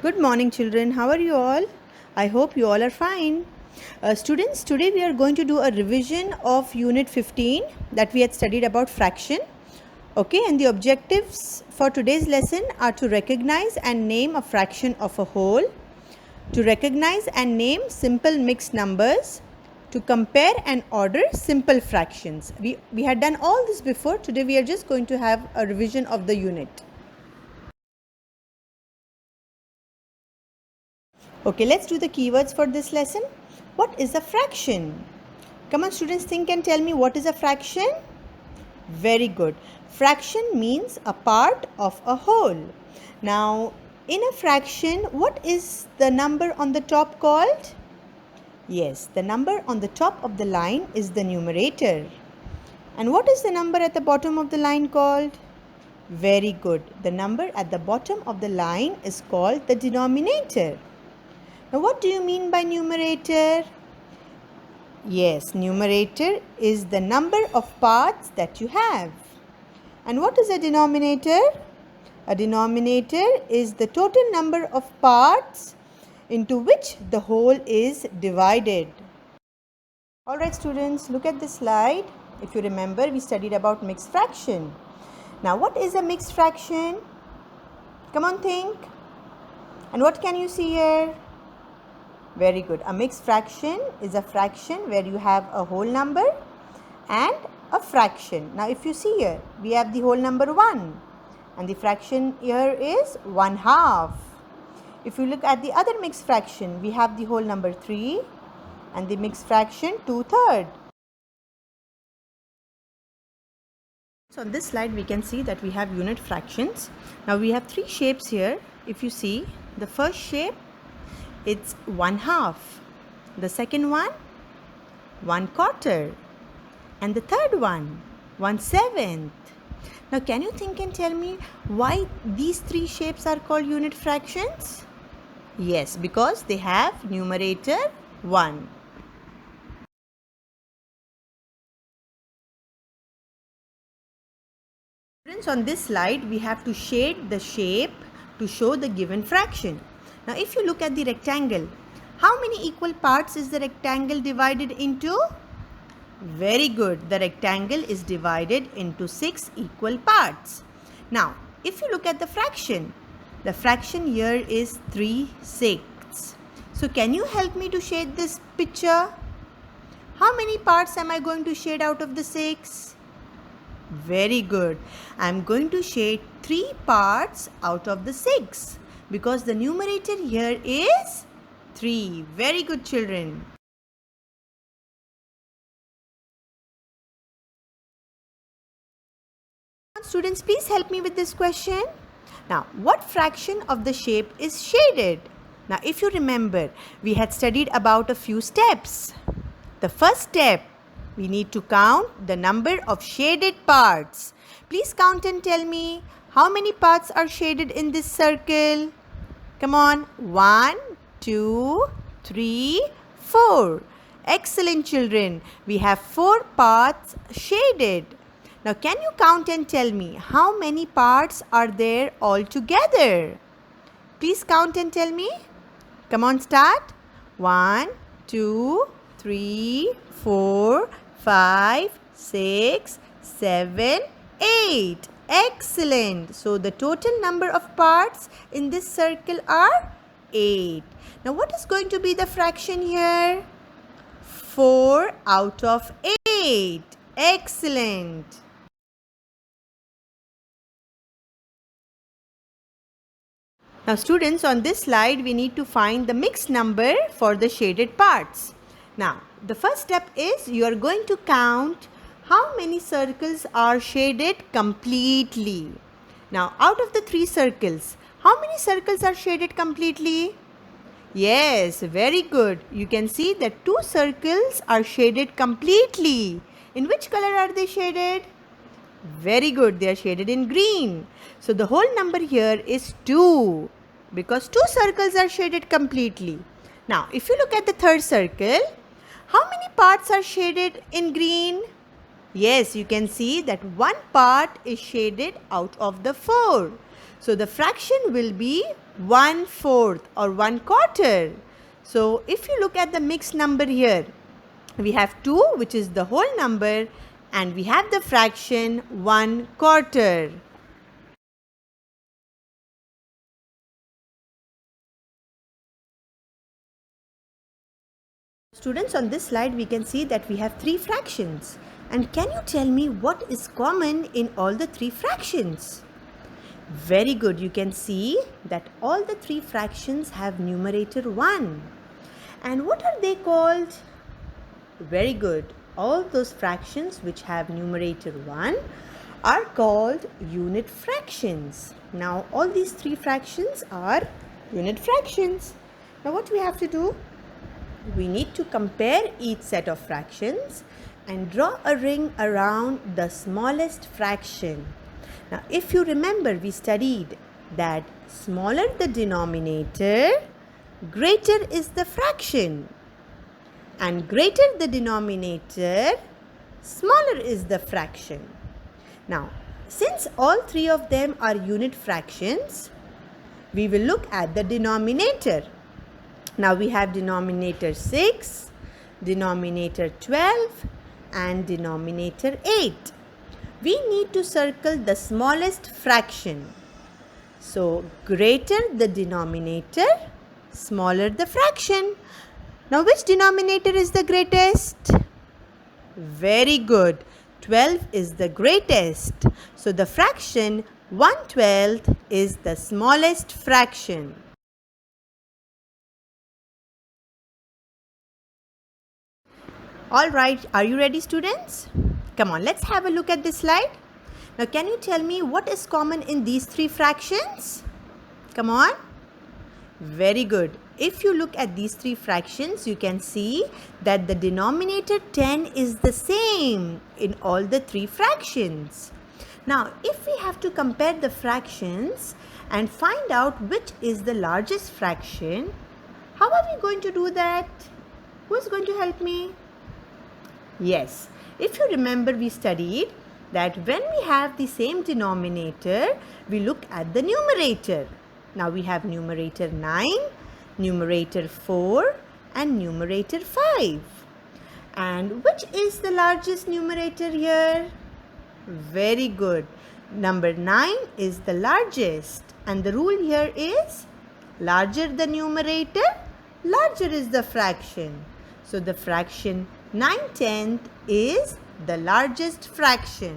Good morning children, how are you all? I hope you all are fine. Students, today we are going to do a revision of unit 15 that we had studied about fraction. Okay, and the objectives for today's lesson are to recognize and name a fraction of a whole, to recognize and name simple mixed numbers, to compare and order simple fractions. We had done all this before. Today we are just going to have a revision of the unit. Okay, let's do the keywords for this lesson. What is a fraction? Come on students, think and tell me what is a fraction? Very good. Fraction means a part of a whole. Now, in a fraction, what is the number on the top called? Yes, the number on the top of the line is the numerator. And what is the number at the bottom of the line called? Very good. The number at the bottom of the line is called the denominator. Now, what do you mean by numerator? Yes, numerator is the number of parts that you have. And what is a denominator? A denominator is the total number of parts into which the whole is divided. Alright students, look at this slide. If you remember, we studied about mixed fraction. Now, what is a mixed fraction? Come on, think. And what can you see here? Very good. A mixed fraction is a fraction where you have a whole number and a fraction. Now, if you see here, we have the whole number 1 and the fraction here is 1/2. If you look at the other mixed fraction, we have the whole number 3 and the mixed fraction 2/3. So, on this slide, we can see that we have unit fractions. Now, we have 3 shapes here. If you see, the first shape, it's 1/2. The second one, 1/4. And the third one, 1/7. Now, can you think and tell me why these 3 shapes are called unit fractions? Yes, because they have numerator 1. Students, on this slide, we have to shade the shape to show the given fraction. Now, if you look at the rectangle, how many equal parts is the rectangle divided into? Very good. The rectangle is divided into 6 equal parts. Now, if you look at the fraction here is 3/6. So, can you help me to shade this picture? How many parts am I going to shade out of the 6? Very good. I am going to shade 3 parts out of the 6. Because the numerator here is 3. Very good children. Students, please help me with this question. Now, what fraction of the shape is shaded? Now, if you remember, we had studied about a few steps. The first step, we need to count the number of shaded parts. Please count and tell me how many parts are shaded in this circle. Come on. 1, 2, 3, 4. Excellent children. We have 4 parts shaded. Now, can you count and tell me how many parts are there all together? Please count and tell me. Come on, start. 1, 2, 3, 4, 5, 6, 7, 8. Excellent. So, the total number of parts in this circle are 8. Now, what is going to be the fraction here? 4 out of 8. Excellent. Now, students, on this slide, we need to find the mixed number for the shaded parts. Now, the first step is you are going to count how many circles are shaded completely. Now, out of the 3 circles, how many circles are shaded completely? Yes, very good. You can see that 2 circles are shaded completely. In which color are they shaded? Very good. They are shaded in green. So, the whole number here is 2 because 2 circles are shaded completely. Now, if you look at the third circle, how many parts are shaded in green? Yes, you can see that 1 part is shaded out of the 4. So, the fraction will be 1/4 or 1/4. So if you look at the mixed number here, we have 2, which is the whole number, and we have the fraction 1/4. Students, on this slide we can see that we have 3 fractions. And can you tell me what is common in all the 3 fractions? Very good. You can see that all the 3 fractions have numerator 1. And what are they called? Very good. All those fractions which have numerator 1 are called unit fractions. Now all these 3 fractions are unit fractions. Now what we have to do? We need to compare each set of fractions and draw a ring around the smallest fraction. Now, if you remember, we studied that smaller the denominator, greater is the fraction. And greater the denominator, smaller is the fraction. Now, since all 3 of them are unit fractions, we will look at the denominator. Now we have denominator 6, denominator 12 and denominator 8. We need to circle the smallest fraction. So greater the denominator, smaller the fraction. Now which denominator is the greatest? Very good. 12 is the greatest. So the fraction 1/12 is the smallest fraction. Alright, are you ready, students? Come on, let's have a look at this slide. Now, can you tell me what is common in these 3 fractions? Come on. Very good. If you look at these 3 fractions, you can see that the denominator 10 is the same in all the 3 fractions. Now, if we have to compare the fractions and find out which is the largest fraction, how are we going to do that? Who is going to help me? Yes, if you remember, we studied that when we have the same denominator, we look at the numerator. Now we have numerator 9, numerator 4 and numerator 5. And which is the largest numerator here? Very good. Number 9 is the largest. And the rule here is larger the numerator, larger is the fraction. So the fraction 9/10 is the largest fraction.